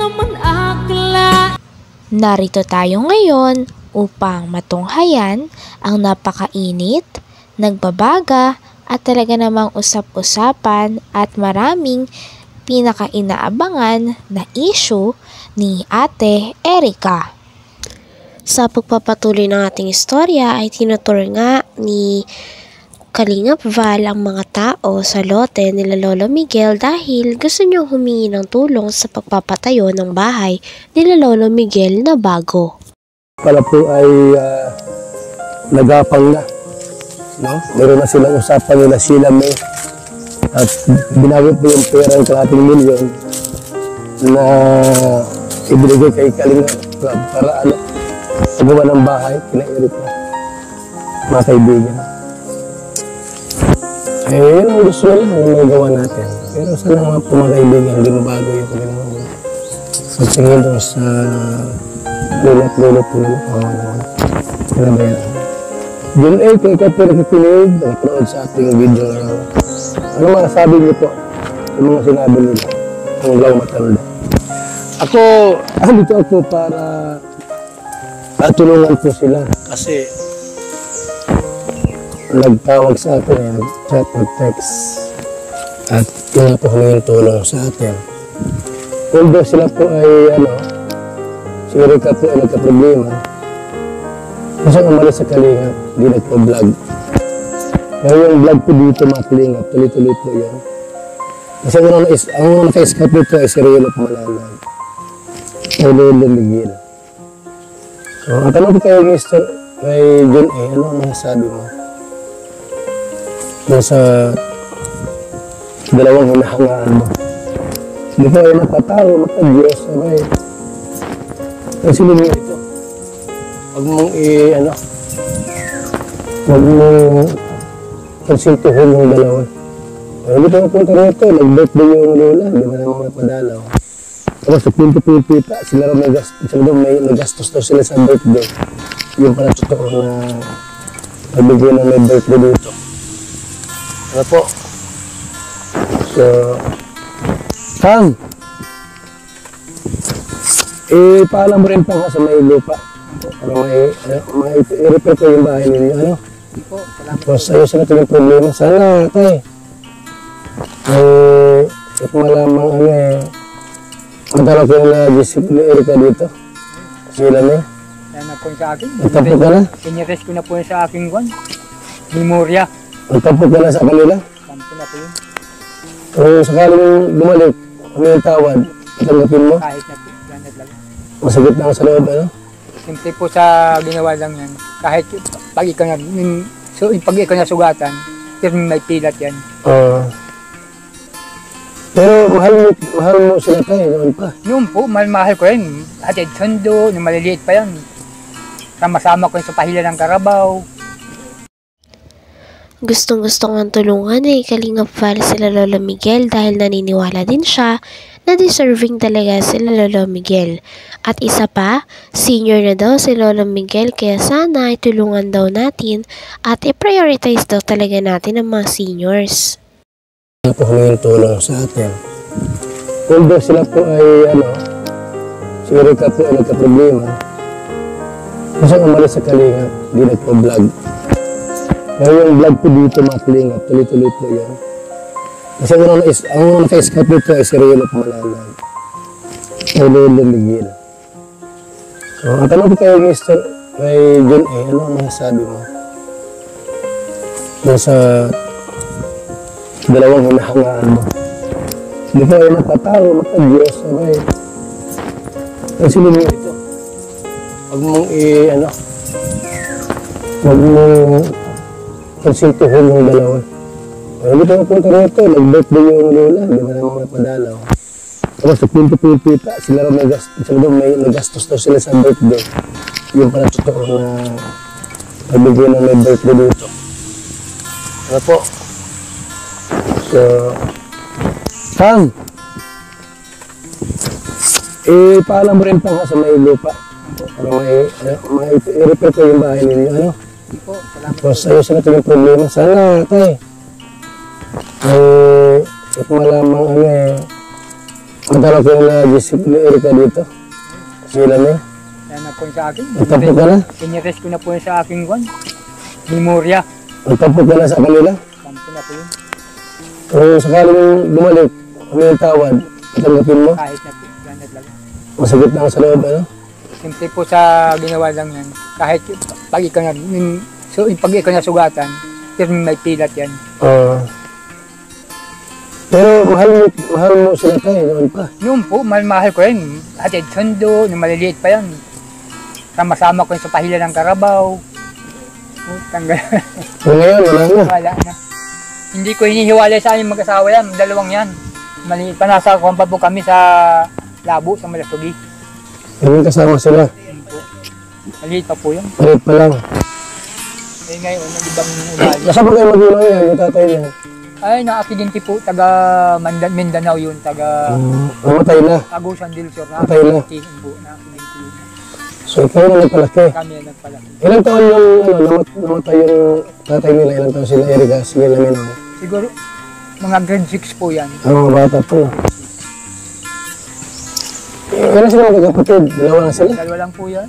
naman akla. Narito tayo ngayon upang matunghayan ang napakainit, nagbabaga at talaga namang usap-usapan at maraming pinaka-inaabangan na issue ni Ate Erica. Sa pagpapatuloy ng ating istorya ay tinutur nga ni Kalingap Val ang mga tao sa lote nila Lolo Miguel dahil gusto niyong humingi ng tulong sa pagpapatayo ng bahay nila Lolo Miguel na bago. Pala po ay nagapang na. No? Meron na silang usapan nila sila may at binagit po yung pera ng kalating milyon na ibinigay kay Kalingap para pagawa ng bahay, kina-Eric po, mga kaibigan. Eh, yun ang gusto nila na magawa natin. Pero sana mga po mga kaibigan, hindi mabago yung kanilang pagsingin doon sa lulat-lulat po nila. Kinabayan. June 8, kung ikaw po nakikinig, nakapanood sa ating video ngayon. Ano masasabi niyo po sa mga sinabi nila ang law matanda? Ako, dito ako para tulungan po sila kasi nagtawag sa atin, nag-chat, nag-text at yun po humingin tulong sa atin. Although sila po ay si Erica po ay nagka-problema kasi umalis sa Kalingap, di nagpa-vlog. Pero yung vlog po dito mga Kalingap, tuloy-tuloy po yan. Kasi ang naka-escape dito ay si Riel of Malalay. Ay Lolo Miguel. So, ang tanong ko kayo Mr. kay John A, ano ang masasabi mo? Sa dalawang hinahangaan mo. Hindi ko ay matatawa, matag-Diyos. Ang sinunod ito. Huwag mong huwag mong konsultuhin yung dalawa. Hindi pa mapunta rito, nag-birthday yung lola, hindi mo naman napadalaw. Tapos sa pinto-pinto, sila may nagastos daw sila sa birthday. Yung pala totoo na nabigyan ng may birthday dito. Ano po? So, Kang, paalam mo rin pa nga sa may lupa. Para i-repair ko yung bahay ninyo. Ano? Tapos ayos na ito yung problema. Sana, tay, kung malamang matawag ko na Jessica ni Erica dito. Sila na. Yan na po sa akin. Magtapo ka na? Inirest ko na po sa aking memorya. Magtapo ka na sa kanila? Tampo na po yun. Kung sakaling bumalik, kung may tawad, tanggapin mo? Kahit na po. Yan na lang. Masakit lang sa loob, ano? Simple po sa ginawa lang yan. Kahit pag ikaw na sugatan, pero may pilat yan. Pero mahal mo sila tayo noon pa. Noon po, mahal ko yun. Hatid sundo, nung maliliit pa yan. Sama-sama ko yun sa pahila ng Karabaw. Gustong-gusto nga tulungan Kalingap Val sila Lolo Miguel dahil naniniwala din siya na deserving talaga sila Lolo Miguel. At isa pa, senior na daw si Lolo Miguel kaya sana itulungan daw natin at i-prioritize daw talaga natin ang mga seniors. Po humingin tulong sa atin. Although sila po ay si Erica po ay nagka-problema kasi umalis sa Kalingap, di nagpa-vlog. Pero yung vlog po dito mga Kalingap, tuloy-tuloy po yan. Kasi ang naka-escape dito ay si Riel of Malalay. Ay Lolo Miguel. So, ang tanong ko kayo Mr. kay John A, ano ang masasabi mo? Sa dalawang hinahangaan mo. Hindi ko ay matatawa, matag-Diyos. Ang sinunod ito. Huwag mong huwag mong konsultuhin yung dalawa. Hindi pa mapunta rito, nag-birthday yung lola, hindi mo naman napadalaw. Tapos sa pinto-pinto, sila may nagastos daw sila sa birthday. Yung pala totoo na nabigyan ng may birthday dito. Ano po? So, Kang, paalam mo rin pa nga sa may lupa. Para i-repair ko yung bahay ninyo. Ano? Tapos ayos na ito yung problema. Sana, tay, kung malamang Matala ko yung nag-isip ni Erika dito. Sila na. Yan na po yun sa akin. Nagtapo ka na? Pinires ko na po yun sa aking memorya. Nagtapo ka na sa kanila? Tampo na po yun. Kung sakaling bumalik, kami yung tawad, tanggapin mo? Kahit na po. Ganit lang. Masakit lang sa loob, ano? Simple po sa ginawa lang yan. Kahit pag ikaw na, pag ikaw na sugatan, pero may pilat yan. Pero mahal mo sila tayo noon pa. Noon po, mahal ko yun. Hatid sundo, nung maliliit pa yan. Sama-sama ko yun sa pahila ng Karabaw. Tanggal. So ngayon, wala na. Wala na. Hindi ko hinihiwalay sa aming mag-asawa yan. Dalawang yan. Maliit pa, nasa kompa po kami sa Labo, sa Malasugi. Yung kasama sila. Yun po. Maliit pa po yun. Maliit pa lang. Eh ngayon, nag-ibang ugali. Nasa pa kayo magulang yan, yung tatay niya? Ay, na-aksidente po, taga Mindanao yun, taga Namatay na. Agusan del Sur. Patay na. Na-aksidente yun. So ikaw na nagpalaki. Kami ang nagpalaki. Ilang taon yung namatay yung tatay nila? Ilang taon sila Erika? Sige namin ako. Siguro, mga grade 6 po yan. Ang mga bata po. Ilan sila magkakapatid? Dalawa lang sila? Dalawa lang po yan.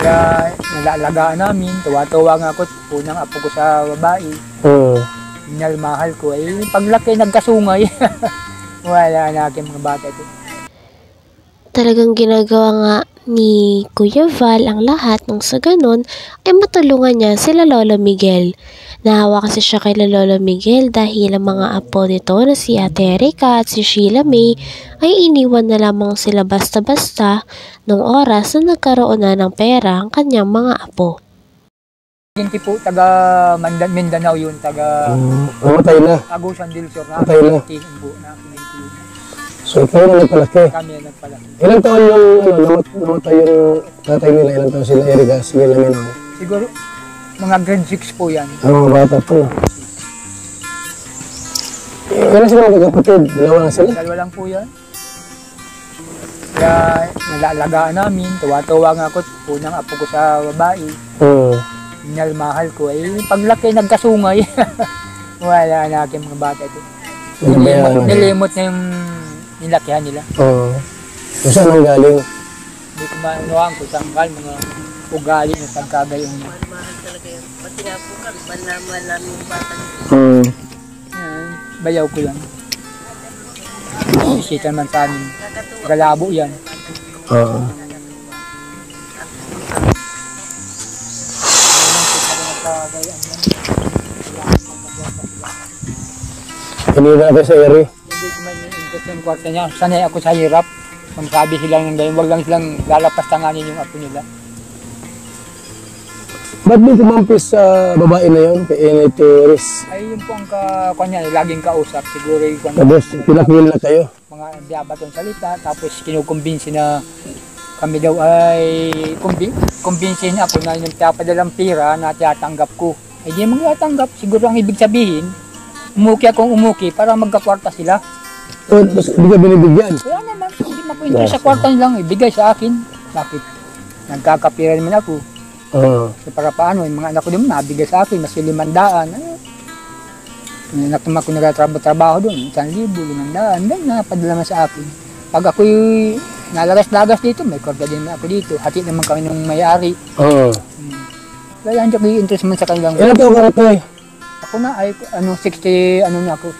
Kaya nalalagaan namin, tuwa-tuwa nga ako, unang apo ko sa babae. Minalmahal ko. Eh, paglaki, nagkasungay. Wala na aking mga bata ito. Talagang ginagawa nga ni Kuya Val ang lahat nang sa ganun ay matulungan niya sila Lolo Miguel. Nahawa kasi siya kay Lolo Miguel dahil ang mga apo nito na si Ate Erika at si Sheila May ay iniwan na lamang sila basta-basta nung oras na nagkaroon na ng pera ang kanyang mga apo. Hindi po, taga Mindanao yun, taga Namatay na. Agusan del Sur. Patay na. Na-aksidente yun. So ikaw na nagpalaki. Kami ang nagpalaki. Ilang taon yung namatay yung tatay nila? Ilang taon sila Erika? Sige namin ako. Siguro, mga grade 6 po yan. Ang mga bata po. Ilan sila magkakapatid? Dalawa lang sila? Dalawa lang po yan. Kaya nalalagaan namin, tuwa-tuwa nga ako, unang apo ko sa babae. Minalmahal ko. Eh, paglaki, nagkasungay. Wala na aking mga bata ito. Nilimot na yung nilakihan nila. Kung saan ang galing? Hindi ko maanuhan ko sangkal, mga ugali ng pagkagayon niya. Mahal talaga yun. Pati nga po kami, malaman namin yung bata. Bayaw ko yan. Bisita naman sa amin. Galabo yan. Hindi na kayo sa eri? Hindi ko may interest yung kwarta niya. Sanay ako sa hirap. Kung sabi silang ng ganyan, wag lang silang lalapas tanganin yung apo nila. Ba't di kumampis sa babae na yun? Kay Enay Torres. Ay, yun po ang kanya, laging kausap. Siguro yung Tapos pinakil na kayo. mga diabatong salita. Tapos kinukumbinsi na kami daw ay kumbinsin ako na yung padalang pira na tiyatanggap ko. Ay di magtatanggap. Siguro ang ibig sabihin, umuki akong umuki para magkakwarta sila. Tapos hindi ka binibigyan. Kaya naman, hindi mapunta sa kwarta nilang ibigay sa akin. Bakit? Nagkakapira naman ako. So para paano, yung mga anak ko din nabigay sa akin, mas 500. Nakatama ko nagtatrabaho doon, 1,000, 500. Then napadala naman sa akin. Pag ako'y nalagas-lagas dito, may kwarta din ako dito. Hati naman kami ng may-ari. Kaya hindi ko interest man sa kanilang. Ilan taon ka na tayo? Ako na ay 60, na ako.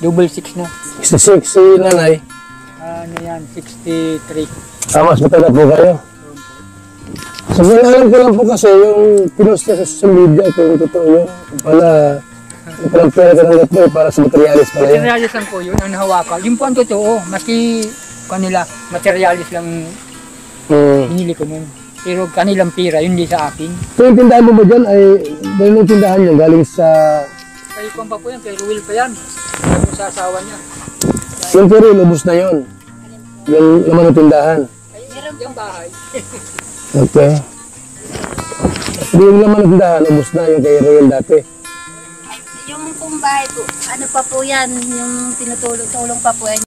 Double 6 na. 66 si nanay. Ano yan, 63. Mas matanda po kayo. So, alam ko lang po kasi yung pinost niya sa social media kung totoo yun. Pala, palang pera ka ng gatlo para sa materialis pala yan. Materialis lang po yun, ang nahawakan. Yun po ang totoo, maski kanila, materialis lang binili ko nun. Pero kanilang pira, yun di sa akin. So yung tindahan mo ba dyan ay, dahil yung tindahan niya galing sa... Kay Kwan pa po yan, kay Ruel pa yan. Kaya sa asawa niya. Yung pero lubos na yun. Yung laman ng tindahan. Yung bahay. Okay. Yung laman ng tindahan, lubos na yung kay Royal dati. Yung kumbahay po, ano pa po yan, yung tinutulong pa po yan.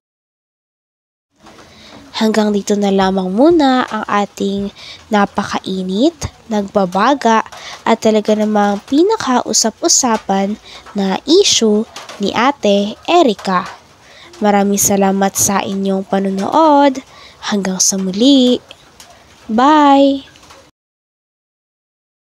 Hanggang dito na lamang muna ang ating napakainit, nagbabaga at talaga namang pinakausap-usapan na issue ni Ate Erika. Maraming salamat sa inyong panonood. Hanggang sa muli. Bye!